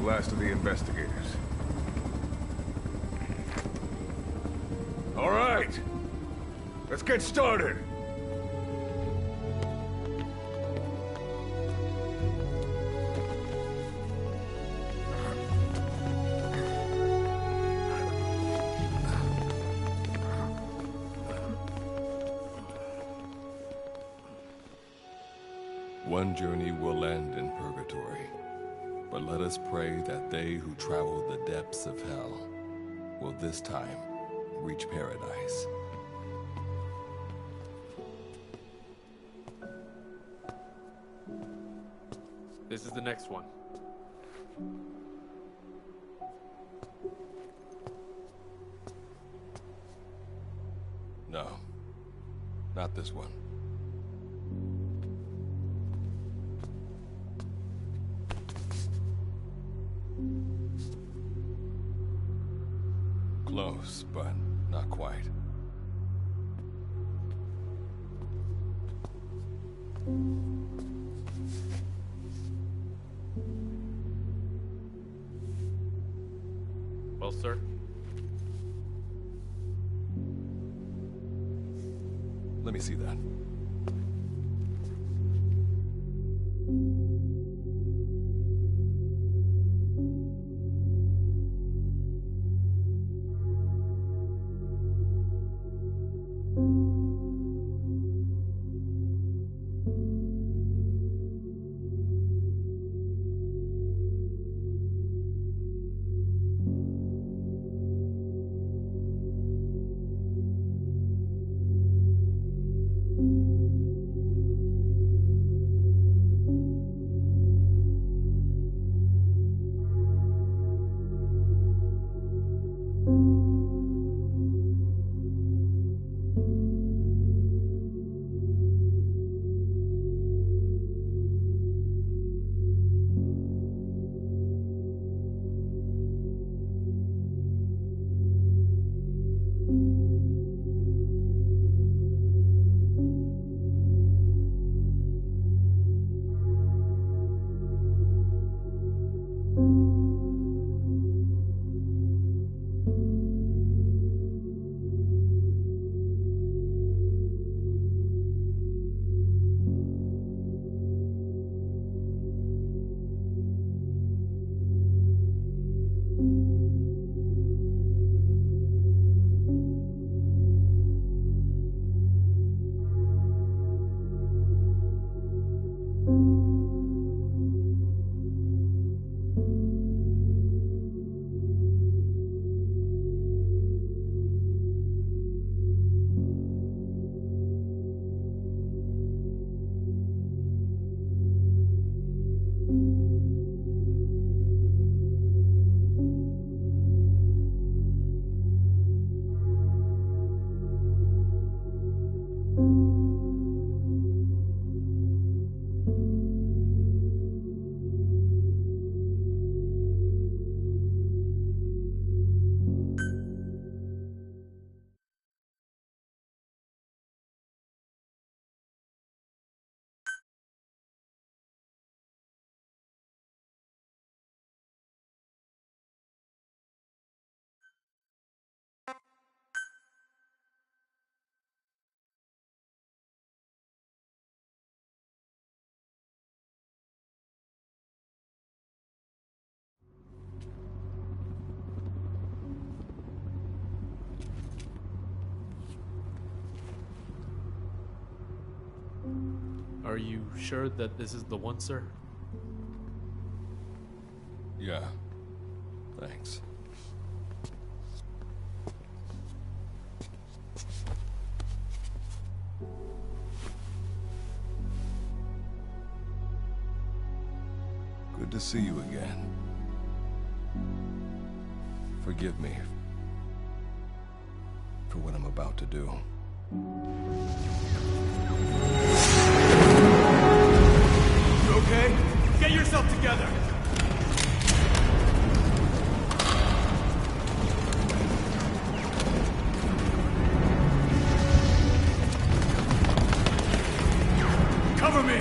last of the investigators. All right! Let's get started! One journey will end in purgatory, but let us pray that they who travel the depths of hell will this time reach paradise. This is the next one. No, not this one. Close, but not quite. Well, sir? Let me see that. Are you sure that this is the one, sir? Yeah. Thanks. Good to see you again. Forgive me for what I'm about to do. You okay? Get yourself together! Cover me!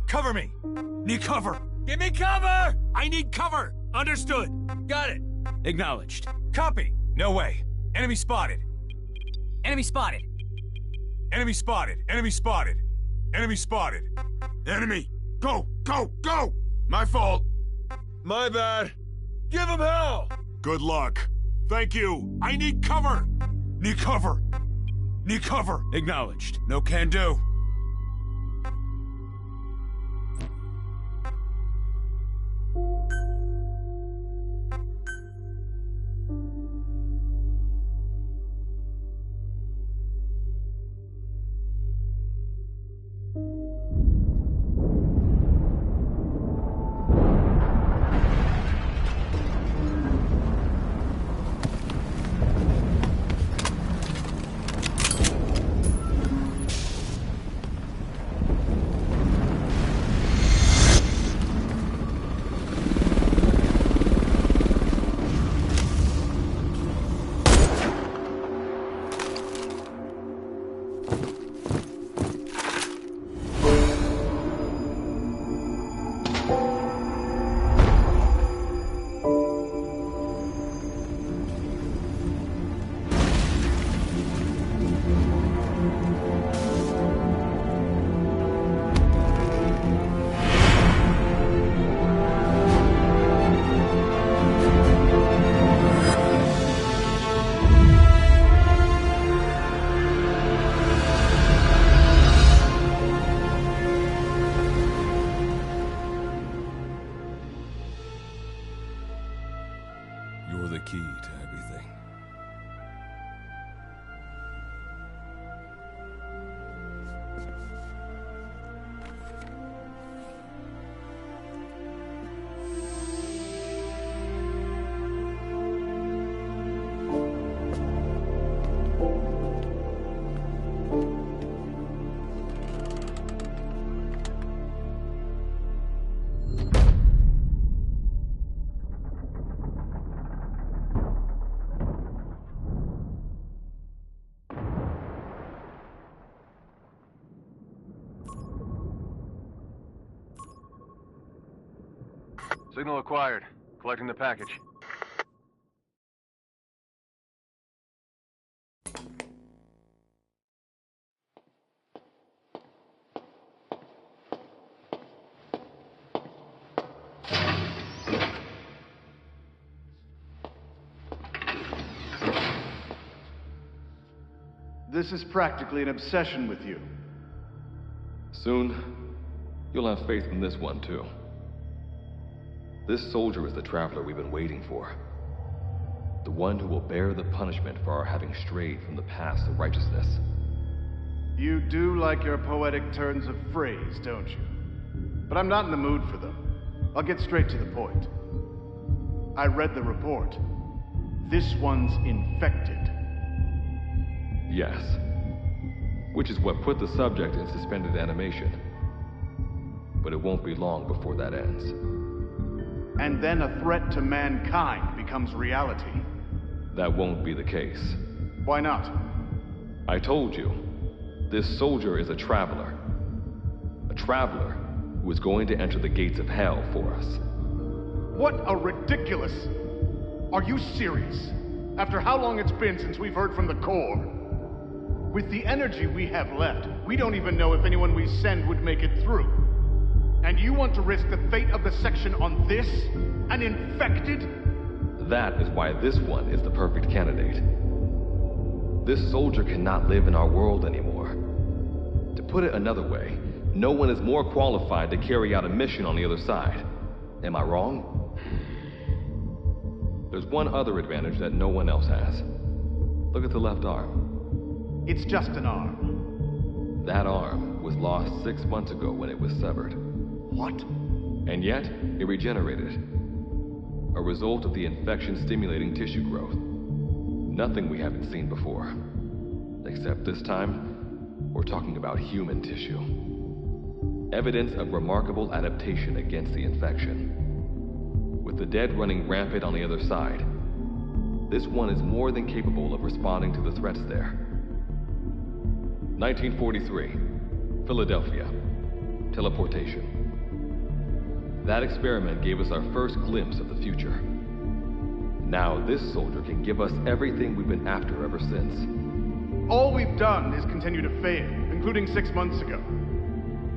Cover me! Need cover! Give me cover! I need cover! Understood! Got it! Acknowledged. Copy! No way! Enemy spotted! Enemy spotted. Enemy spotted! Enemy spotted! Enemy spotted! Enemy! Go! Go! Go! My fault! My bad! Give him hell! Good luck. Thank you. I need cover! Need cover! Need cover! Acknowledged. No can do. You're the key to everything. Signal acquired. Collecting the package. This is practically an obsession with you. Soon, you'll have faith in this one, too. This soldier is the traveler we've been waiting for. The one who will bear the punishment for our having strayed from the paths of righteousness. You do like your poetic turns of phrase, don't you? But I'm not in the mood for them. I'll get straight to the point. I read the report. This one's infected. Yes. Which is what put the subject in suspended animation. But it won't be long before that ends. And then a threat to mankind becomes reality. That won't be the case. Why not? I told you, this soldier is a traveler. A traveler who is going to enter the gates of hell for us. What a ridiculous... Are you serious? After how long it's been since we've heard from the Corps? With the energy we have left, we don't even know if anyone we send would make it through. And you want to risk the fate of the section on this? An infected? That is why this one is the perfect candidate. This soldier cannot live in our world anymore. To put it another way, no one is more qualified to carry out a mission on the other side. Am I wrong? There's one other advantage that no one else has. Look at the left arm. It's just an arm. That arm was lost 6 months ago when it was severed. What? And yet, it regenerated. A result of the infection-stimulating tissue growth. Nothing we haven't seen before. Except this time, we're talking about human tissue. Evidence of remarkable adaptation against the infection. With the dead running rampant on the other side, this one is more than capable of responding to the threats there. 1943, Philadelphia. Teleportation. That experiment gave us our first glimpse of the future. Now this soldier can give us everything we've been after ever since. All we've done is continue to fail, including 6 months ago.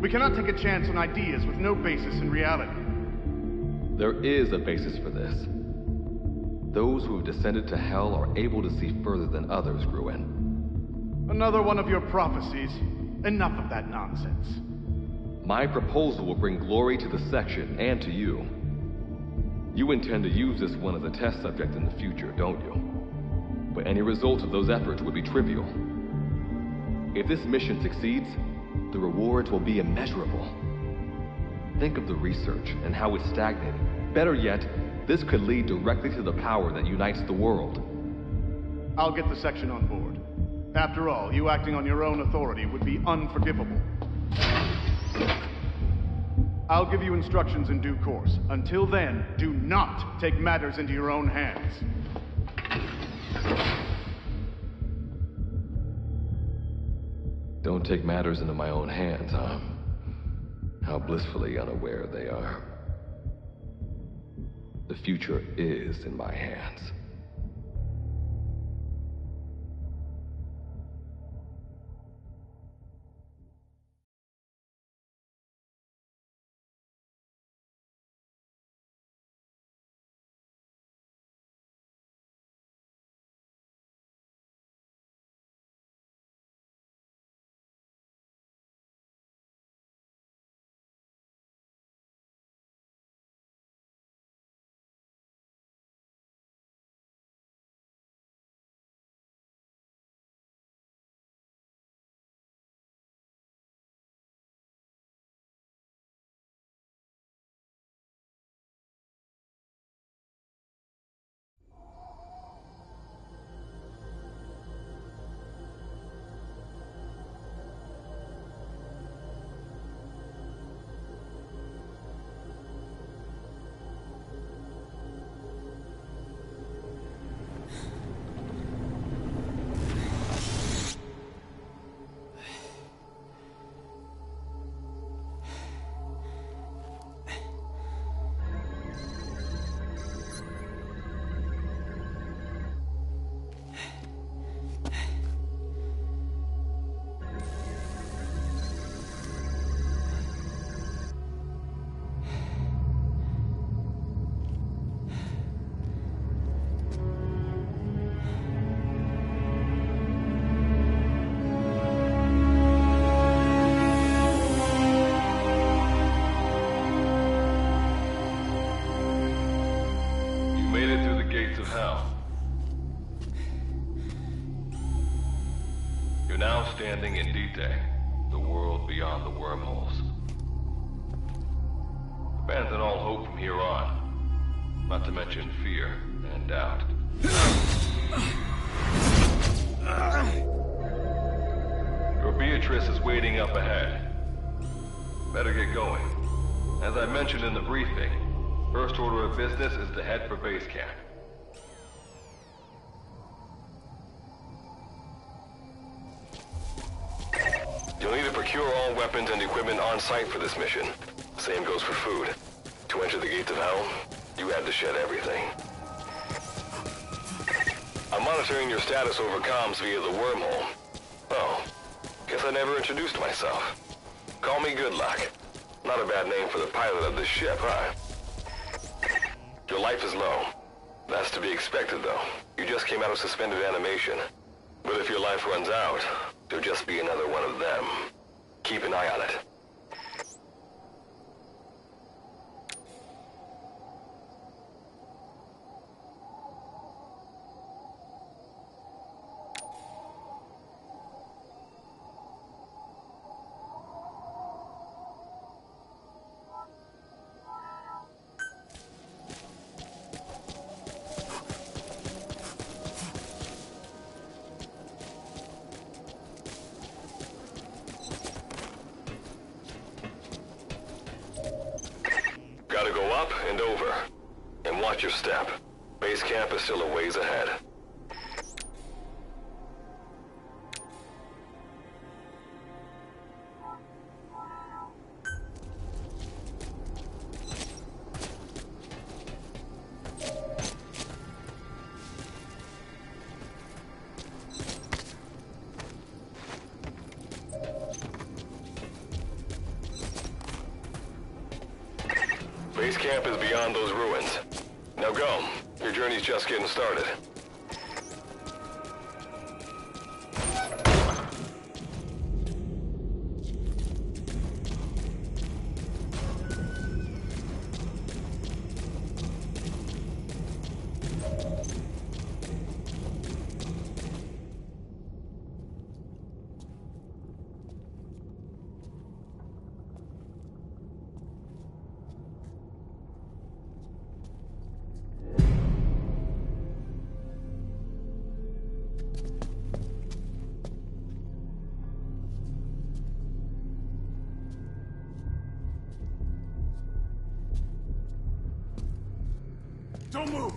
We cannot take a chance on ideas with no basis in reality. There is a basis for this. Those who have descended to hell are able to see further than others, Gruen. Another one of your prophecies. Enough of that nonsense. My proposal will bring glory to the section and to you. You intend to use this one as a test subject in the future, don't you? But any result of those efforts would be trivial. If this mission succeeds, the rewards will be immeasurable. Think of the research and how it's stagnated. Better yet, this could lead directly to the power that unites the world. I'll get the section on board. After all, you acting on your own authority would be unforgivable. I'll give you instructions in due course. Until then, do not take matters into your own hands. Don't take matters into my own hands, huh? How blissfully unaware they are. The future is in my hands. of hell. You're now standing in Dite, the world beyond the wormholes. Abandon all hope from here on, not to mention fear and doubt. Your Beatrice is waiting up ahead. Better get going. As I mentioned in the briefing, first order of business is to head for base camp. You'll need to procure all weapons and equipment on site for this mission. Same goes for food. To enter the gates of hell, you had to shed everything. I'm monitoring your status over comms via the wormhole. Oh, guess I never introduced myself. Call me Good Luck. Not a bad name for the pilot of this ship, huh? Your life is low. That's to be expected, though. You just came out of suspended animation. But if your life runs out, you'll just be another one of them. Keep an eye on it. Gotta go up and over. And watch your step. Base camp is still a ways ahead. Base camp is beyond those ruins. Now go. Your journey's just getting started. Don't move!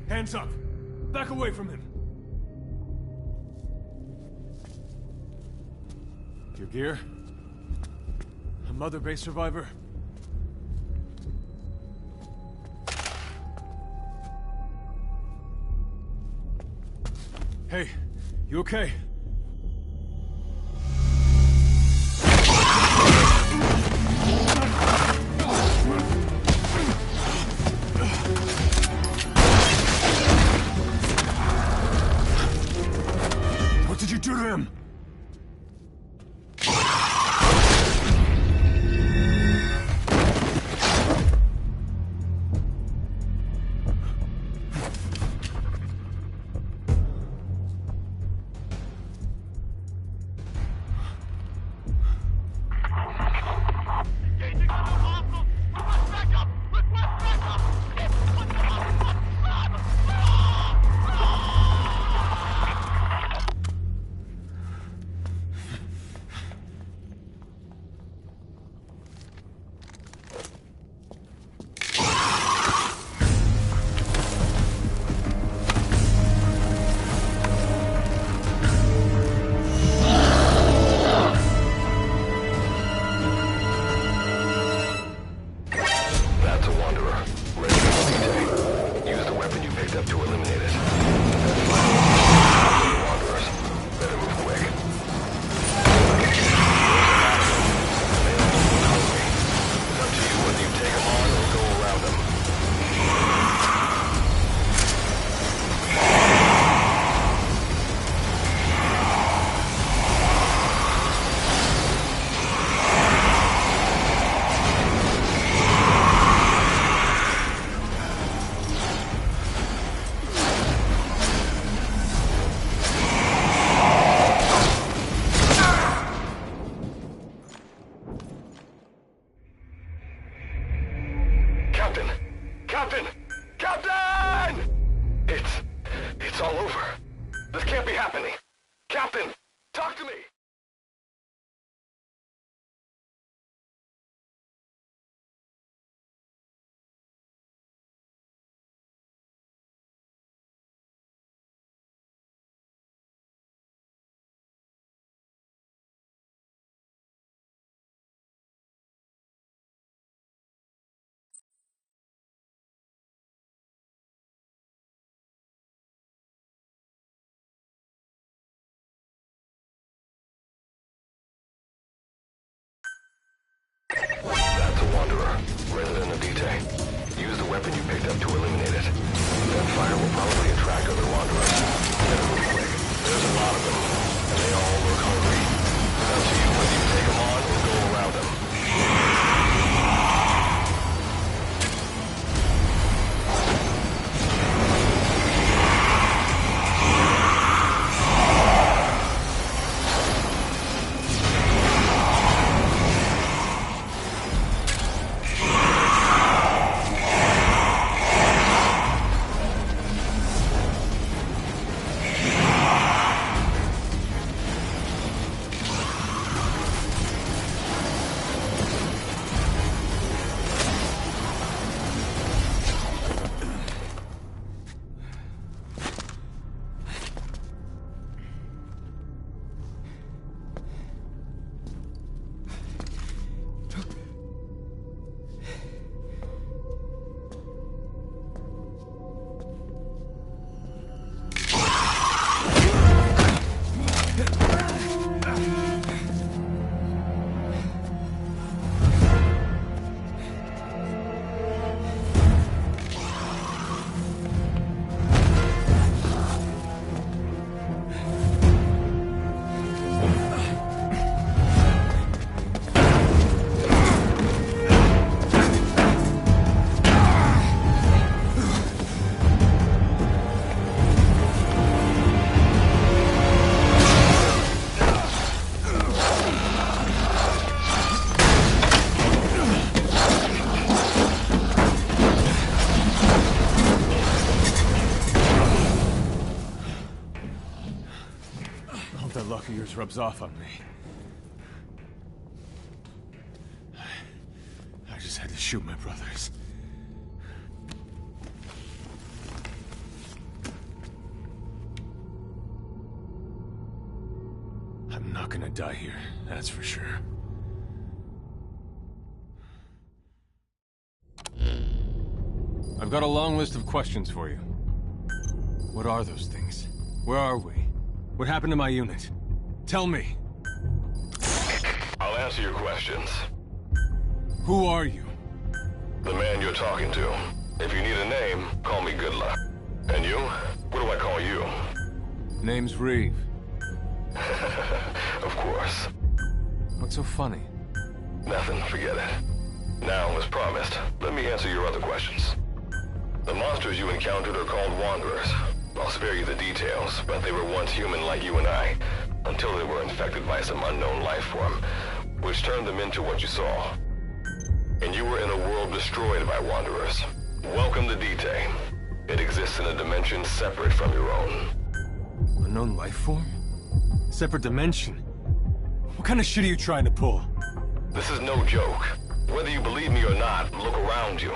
Hands up! Back away from him! Your gear? A Mother Base survivor? Hey, you okay? What did you do to him? Captain! Captain! Captain! It's all over. This can't be happening. Captain, talk to me! That's a Wanderer, resident of Dite. Use the weapon you picked up to eliminate it. That fire will probably attract other Wanderers. Better move quick. There's a lot of them, and they all look hungry. It's up to you whether you take them on or go around them. Luck of yours rubs off on me. I just had to shoot my brothers. I'm not gonna die here, that's for sure. I've got a long list of questions for you. What are those things? Where are we? What happened to my unit? Tell me. I'll answer your questions. Who are you? The man you're talking to. If you need a name, call me Good Luck. And you? What do I call you? Name's Reeve. Of course. What's so funny? Nothing, forget it. Now, as promised, let me answer your other questions. The monsters you encountered are called Wanderers. I'll spare you the details, but they were once human like you and I, until they were infected by some unknown life form, which turned them into what you saw. And you were in a world destroyed by Wanderers. Welcome to Dite. It exists in a dimension separate from your own. Unknown life form? Separate dimension? What kind of shit are you trying to pull? This is no joke. Whether you believe me or not, look around you.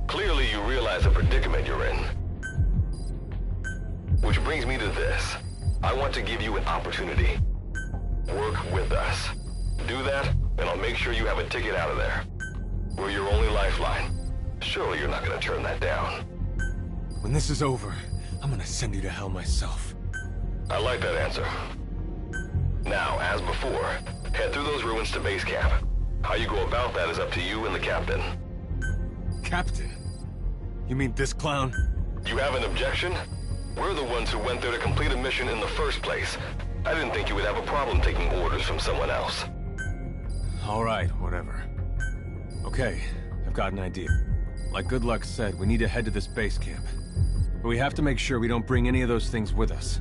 Clearly you realize the predicament you're in. Which brings me to this. I want to give you an opportunity. Work with us. Do that, and I'll make sure you have a ticket out of there. We're your only lifeline. Surely you're not gonna turn that down. When this is over, I'm gonna send you to hell myself. I like that answer. Now, as before, head through those ruins to base camp. How you go about that is up to you and the captain. Captain? You mean this clown? You have an objection? We're the ones who went there to complete a mission in the first place. I didn't think you would have a problem taking orders from someone else. All right, whatever. Okay, I've got an idea. Like Good Luck said, we need to head to this base camp. But we have to make sure we don't bring any of those things with us.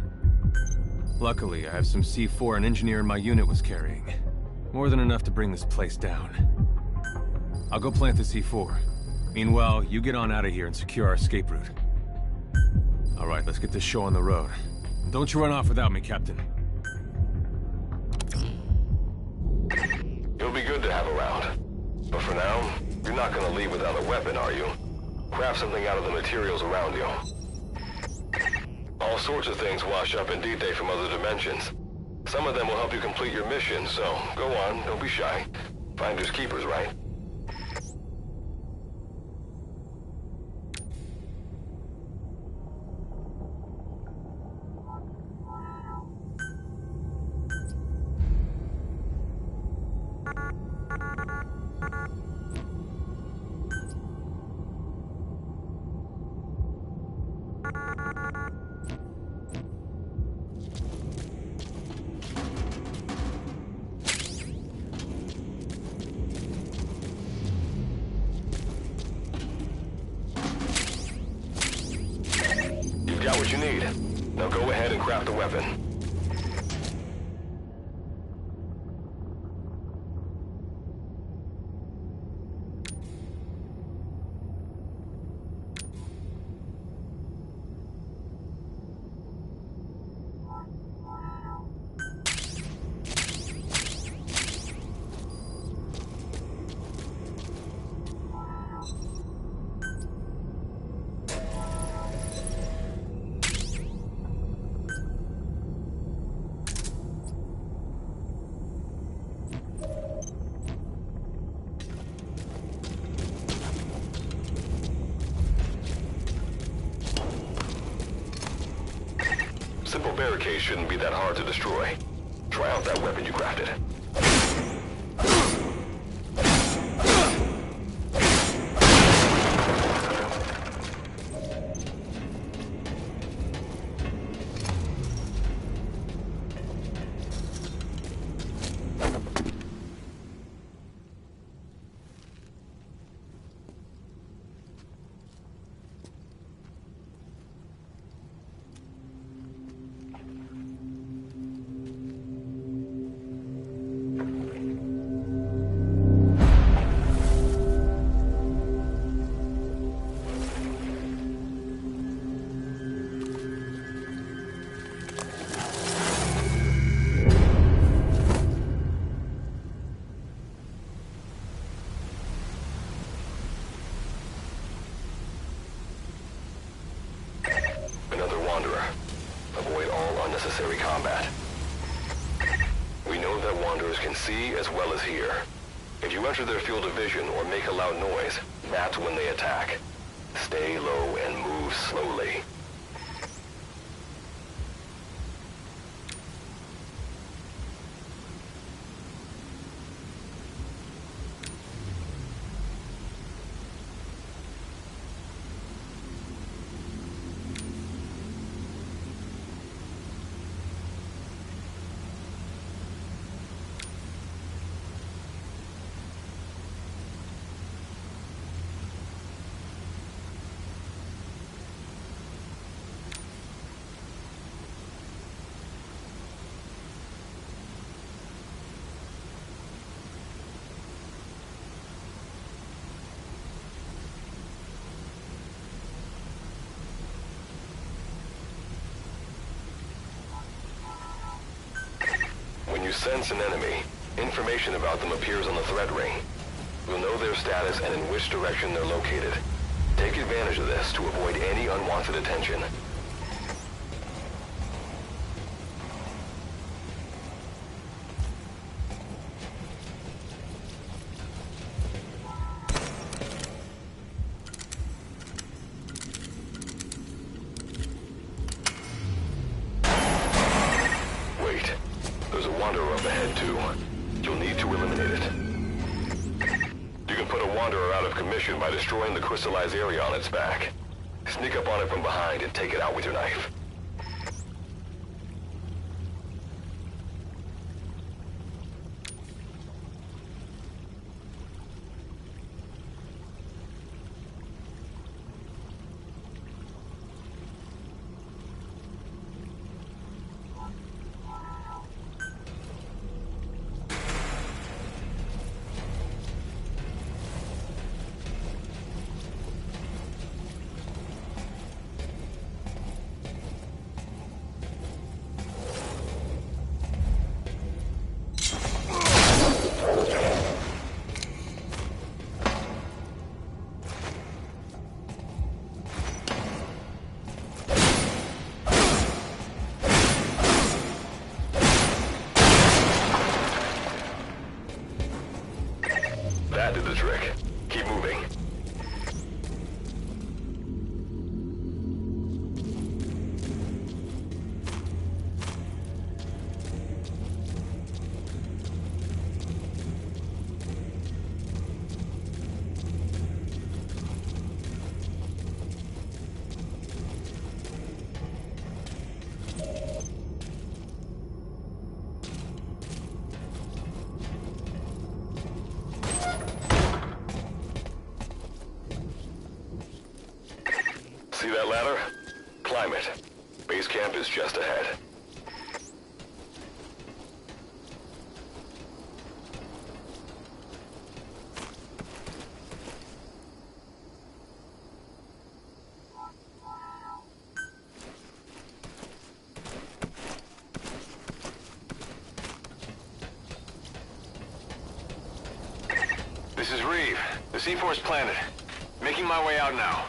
Luckily, I have some C4 an engineer in my unit was carrying. More than enough to bring this place down. I'll go plant the C4. Meanwhile, you get on out of here and secure our escape route. All right, let's get this show on the road. Don't you run off without me, Captain. You'll be good to have around. But for now, you're not gonna leave without a weapon, are you? Craft something out of the materials around you. All sorts of things wash up in D-Day from other dimensions. Some of them will help you complete your mission, so go on, don't be shy. Finders keepers, right? You've got what you need. Now go ahead and craft the weapon. Simple barricades shouldn't be that hard to destroy. Try out that weapon you crafted. Another Wanderer. Avoid all unnecessary combat. We know that Wanderers can see as well as hear. If you enter their field of vision or make a loud noise, that's when they attack. Stay low and move slowly. When you sense an enemy, information about them appears on the threat ring. You'll know their status and in which direction they're located. Take advantage of this to avoid any unwanted attention. There's a Wanderer up ahead, too. You'll need to eliminate it. You can put a Wanderer out of commission by destroying the crystallized area on its back. Sneak up on it from behind and take it out with your knife. that ladder? Climb it. Base camp is just ahead. This is Reeve. The C4's planted. Making my way out now.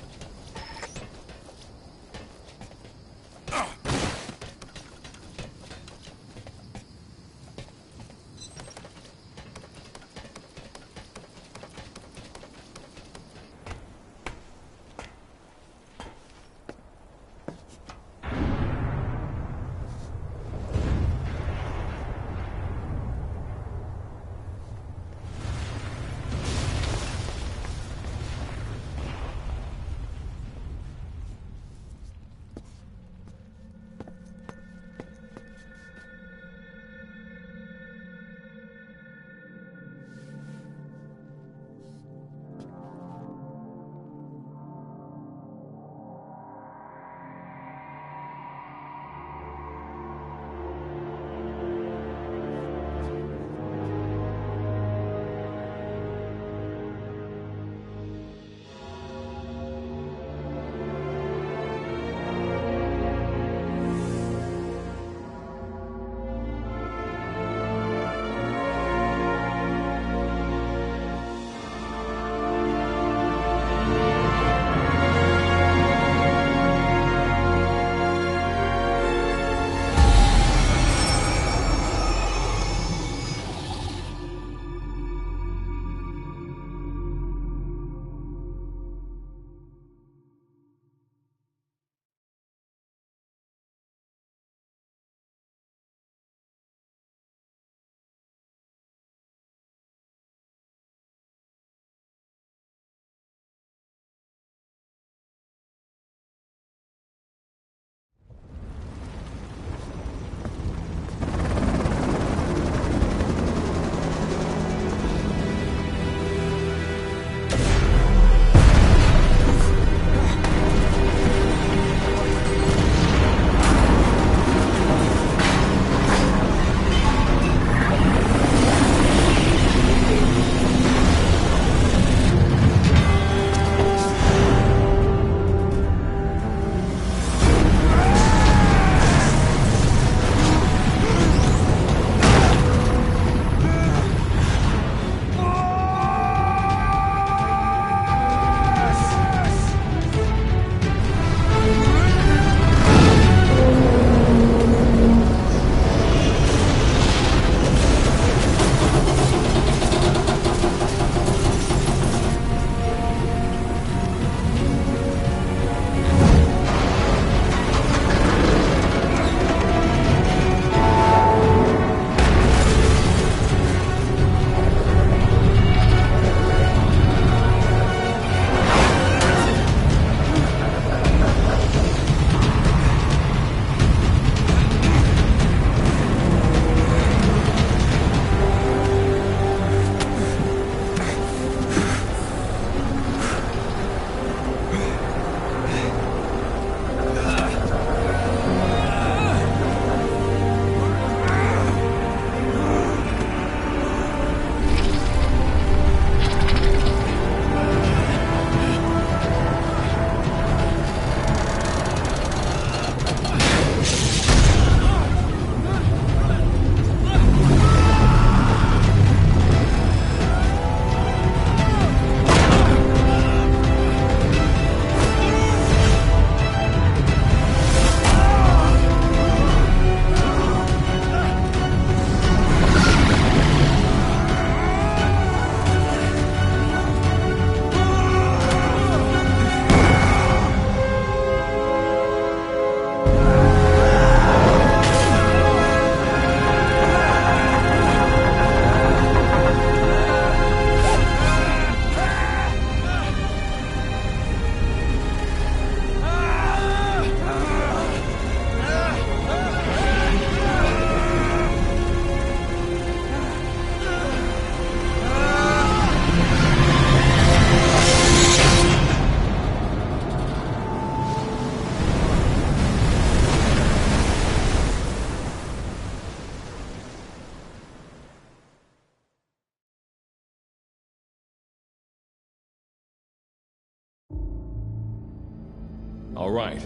All right.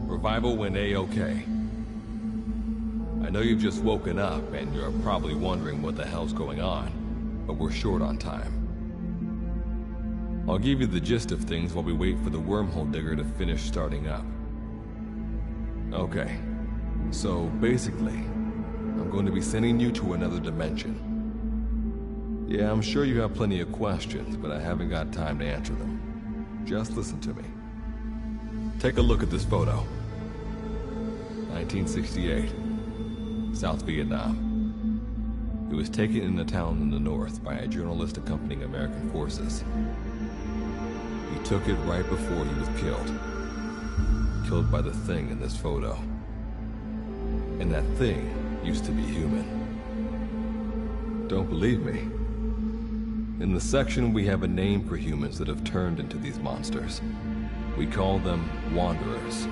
Revival went A-okay. I know you've just woken up and you're probably wondering what the hell's going on, but we're short on time. I'll give you the gist of things while we wait for the wormhole digger to finish starting up. Okay, so basically, I'm going to be sending you to another dimension. Yeah, I'm sure you have plenty of questions, but I haven't got time to answer them. Just listen to me. Take a look at this photo. 1968, South Vietnam. It was taken in a town in the north by a journalist accompanying American forces. He took it right before he was killed. Killed by the thing in this photo. And that thing used to be human. Don't believe me? In the section, we have a name for humans that have turned into these monsters. We call them Wanderers.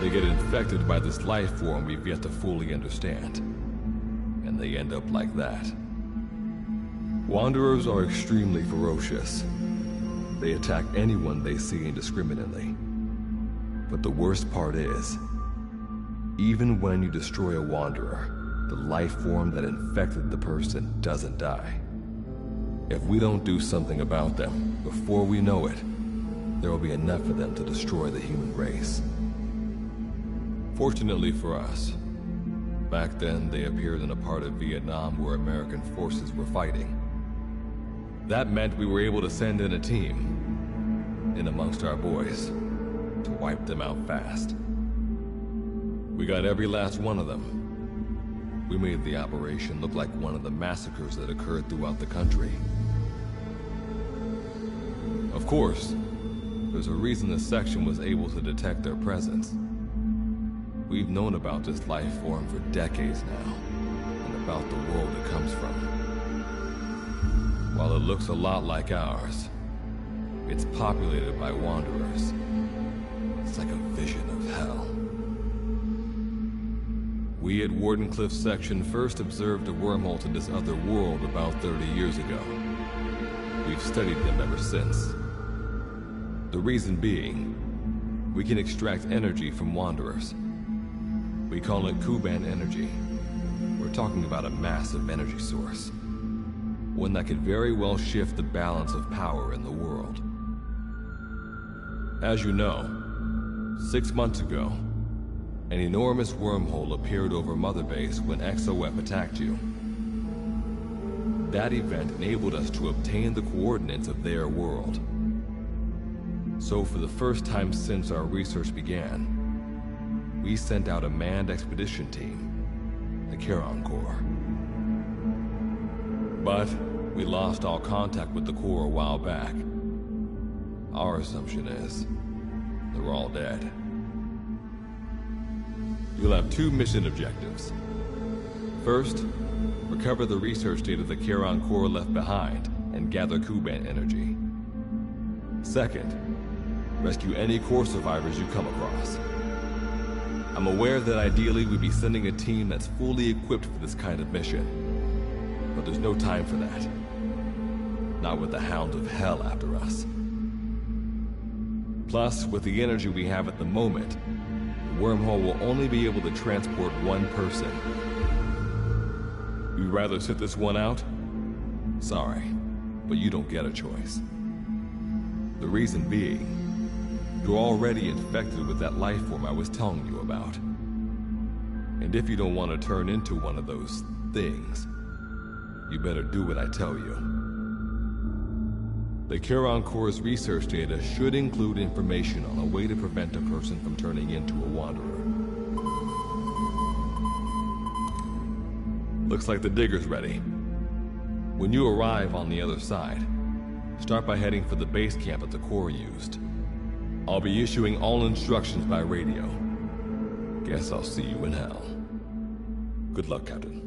They get infected by this life form we've yet to fully understand. And they end up like that. Wanderers are extremely ferocious. They attack anyone they see indiscriminately. But the worst part is, even when you destroy a Wanderer, the life form that infected the person doesn't die. If we don't do something about them, before we know it, there will be enough of them to destroy the human race. Fortunately for us, back then they appeared in a part of Vietnam where American forces were fighting. That meant we were able to send in a team, in amongst our boys, to wipe them out fast. We got every last one of them. We made the operation look like one of the massacres that occurred throughout the country. Of course, there's a reason the section was able to detect their presence. We've known about this life form for decades now, and about the world it comes from. While it looks a lot like ours, it's populated by Wanderers. It's like a vision of hell. We at Wardenclyffe Section first observed a wormhole to this other world about 30 years ago. We've studied them ever since. The reason being, we can extract energy from Wanderers. We call it Kuban energy. We're talking about a massive energy source. One that could very well shift the balance of power in the world. As you know, 6 months ago, an enormous wormhole appeared over Mother Base when XOF attacked you. That event enabled us to obtain the coordinates of their world. So for the first time since our research began, we sent out a manned expedition team, the Charon Corps. But we lost all contact with the Corps a while back. Our assumption is they're all dead. You'll have 2 mission objectives. First, recover the research data the Charon Corps left behind and gather Kuban energy. Second, rescue any Corps survivors you come across. I'm aware that ideally we'd be sending a team that's fully equipped for this kind of mission. But there's no time for that. Not with the Hound of Hell after us. Plus, with the energy we have at the moment, the wormhole will only be able to transport one person. You'd rather sit this one out? Sorry, but you don't get a choice. The reason being, you're already infected with that life form I was telling you about. And if you don't want to turn into one of those things, you better do what I tell you. The Charon Corps' research data should include information on a way to prevent a person from turning into a Wanderer. Looks like the digger's ready. When you arrive on the other side, start by heading for the base camp that the Corps used. I'll be issuing all instructions by radio. Guess I'll see you in hell. Good luck, Captain.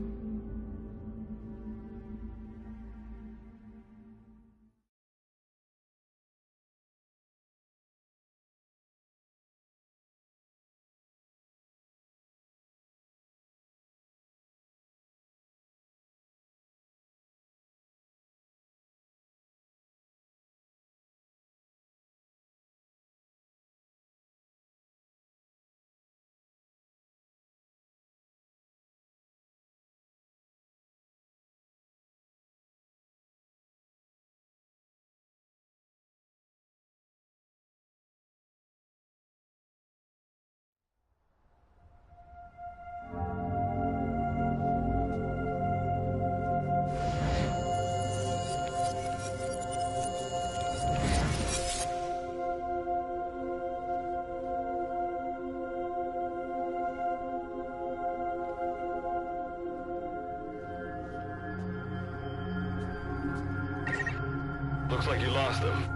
Looks like you lost them.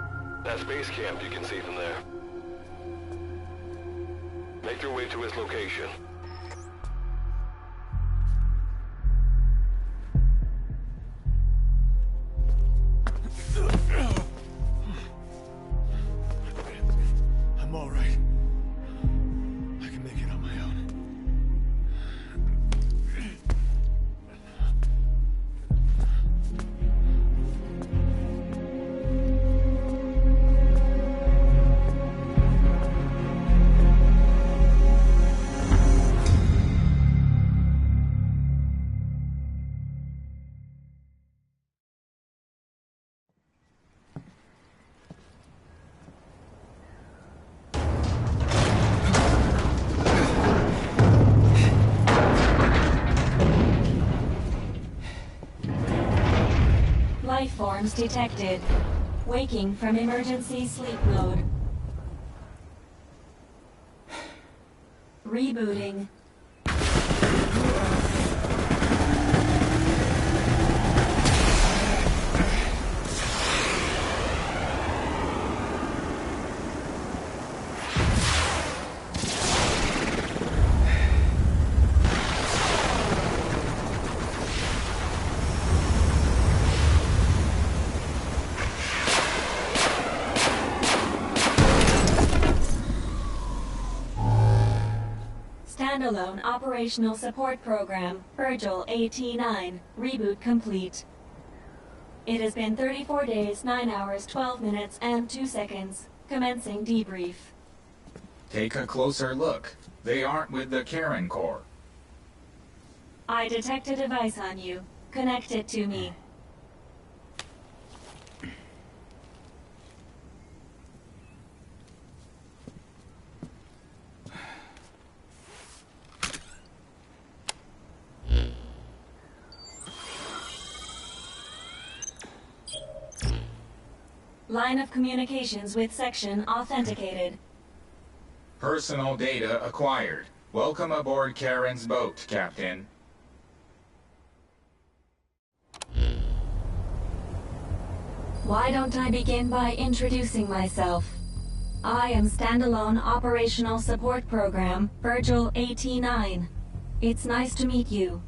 That's base camp you can see from there. Make your way to its location. I'm all right. I can make it on my own. Life forms detected. Waking from emergency sleep mode. Rebooting. Standalone Operational Support Program, Virgil AT-9, reboot complete. It has been 34 days, 9 hours, 12 minutes, and 2 seconds. Commencing debrief. Take a closer look. They aren't with the Karen Corps. I detect a device on you. Connect it to me. Line of communications with section authenticated. Personal data acquired. Welcome aboard Karen's boat, Captain. Why don't I begin by introducing myself? I am Standalone Operational Support Program, Virgil AT-9. It's nice to meet you.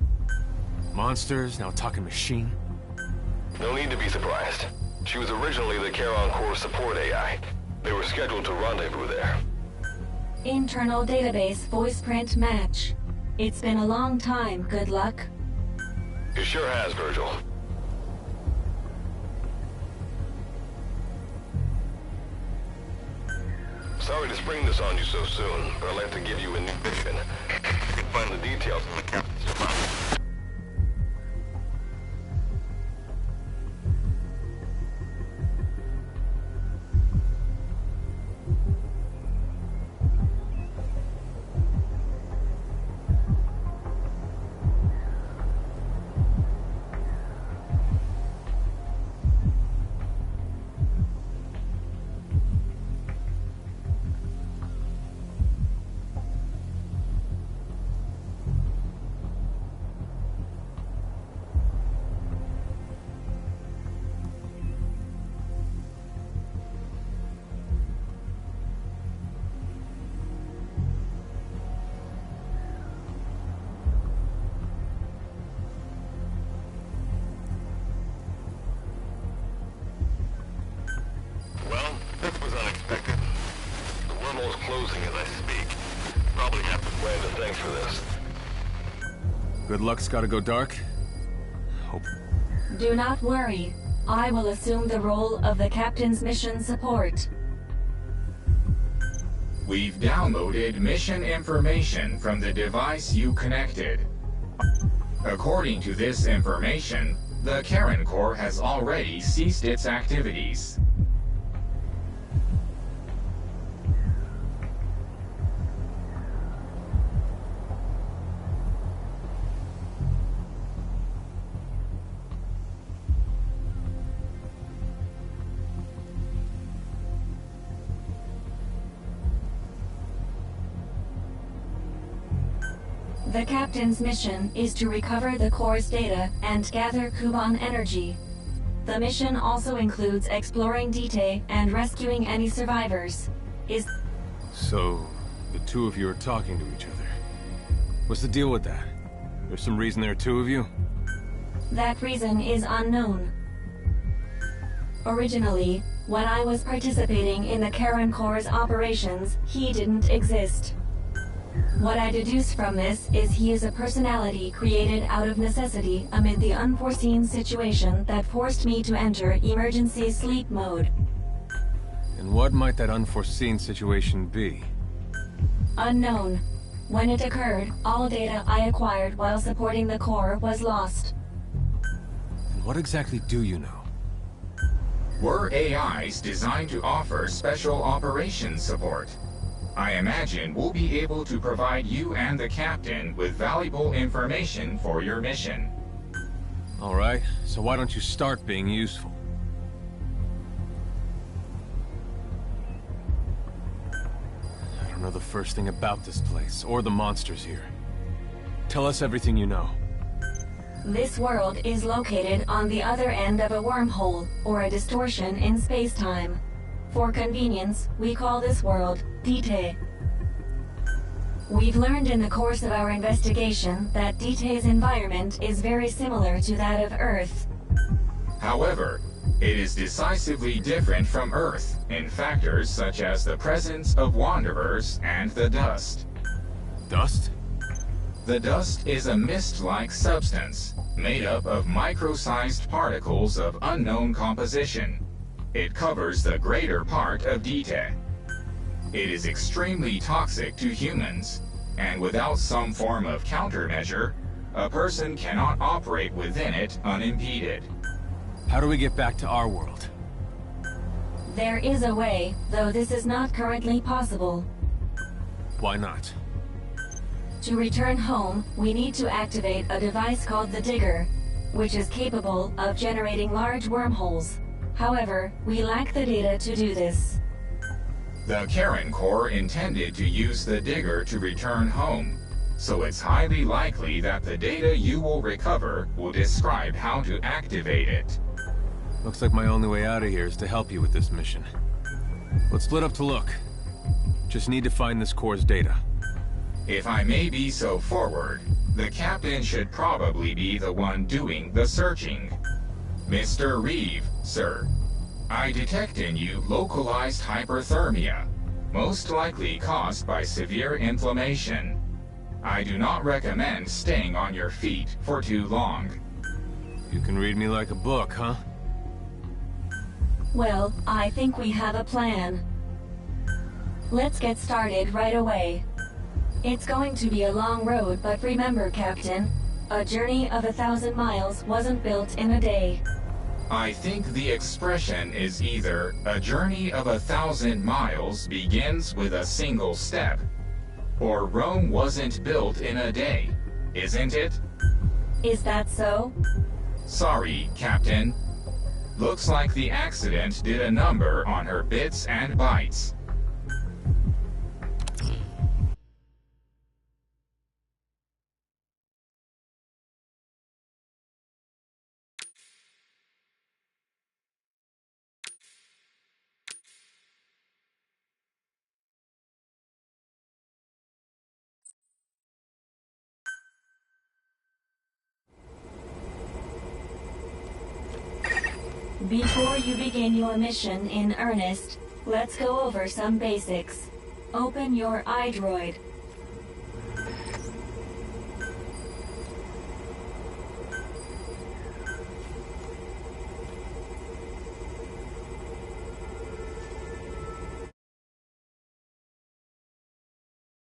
Monsters, now talking machine. No need to be surprised. She was originally the Charon Corps support AI. They were scheduled to rendezvous there. Internal database voice print match. It's been a long time, good luck. It sure has, Virgil. Sorry to spring this on you so soon, but I'd like to give you a new mission. You can find the details in the captain's file. Closing as I speak. Probably have to plan to thanks for this. Good luck's gotta go dark? Hope. Do not worry. I will assume the role of the captain's mission support. We've downloaded mission information from the device you connected. According to this information, the Karen Corps has already ceased its activities. The captain's mission is to recover the Corps' data and gather Kuban energy. The mission also includes exploring Dite and rescuing any survivors. So, the two of you are talking to each other. What's the deal with that? There's some reason there are two of you? That reason is unknown. Originally, when I was participating in the Karen Corps' operations, he didn't exist. What I deduce from this is he is a personality created out of necessity amid the unforeseen situation that forced me to enter emergency sleep mode. And what might that unforeseen situation be? Unknown. When it occurred, all data I acquired while supporting the Corps was lost. And what exactly do you know? We're AIs designed to offer special operations support. I imagine we'll be able to provide you and the captain with valuable information for your mission. All right, so why don't you start being useful? I don't know the first thing about this place, or the monsters here. Tell us everything you know. This world is located on the other end of a wormhole, or a distortion in space-time. For convenience, we call this world Dite. We've learned in the course of our investigation that Dite's environment is very similar to that of Earth. However, it is decisively different from Earth in factors such as the presence of Wanderers and the dust. Dust? The dust is a mist-like substance made up of micro-sized particles of unknown composition. It covers the greater part of Dite. It is extremely toxic to humans, and without some form of countermeasure, a person cannot operate within it unimpeded. How do we get back to our world? There is a way, though this is not currently possible. Why not? To return home, we need to activate a device called the Digger, which is capable of generating large wormholes. However, we lack the data to do this. The Karen Corps intended to use the Digger to return home, so it's highly likely that the data you will recover will describe how to activate it. Looks like my only way out of here is to help you with this mission. Let's split up to look. Just need to find this Corps' data. If I may be so forward, the captain should probably be the one doing the searching. Mr. Reeve, sir, I detect in you localized hyperthermia, most likely caused by severe inflammation. I do not recommend staying on your feet for too long. You can read me like a book, huh? Well, I think we have a plan. Let's get started right away. It's going to be a long road, but remember, Captain, a journey of 1,000 miles wasn't built in a day. I think the expression is either a journey of 1,000 miles begins with a single step, or Rome wasn't built in a day, isn't it? Is that so? Sorry, Captain. Looks like the accident did a number on her bits and bytes. Before you begin your mission in earnest, let's go over some basics. Open your iDroid.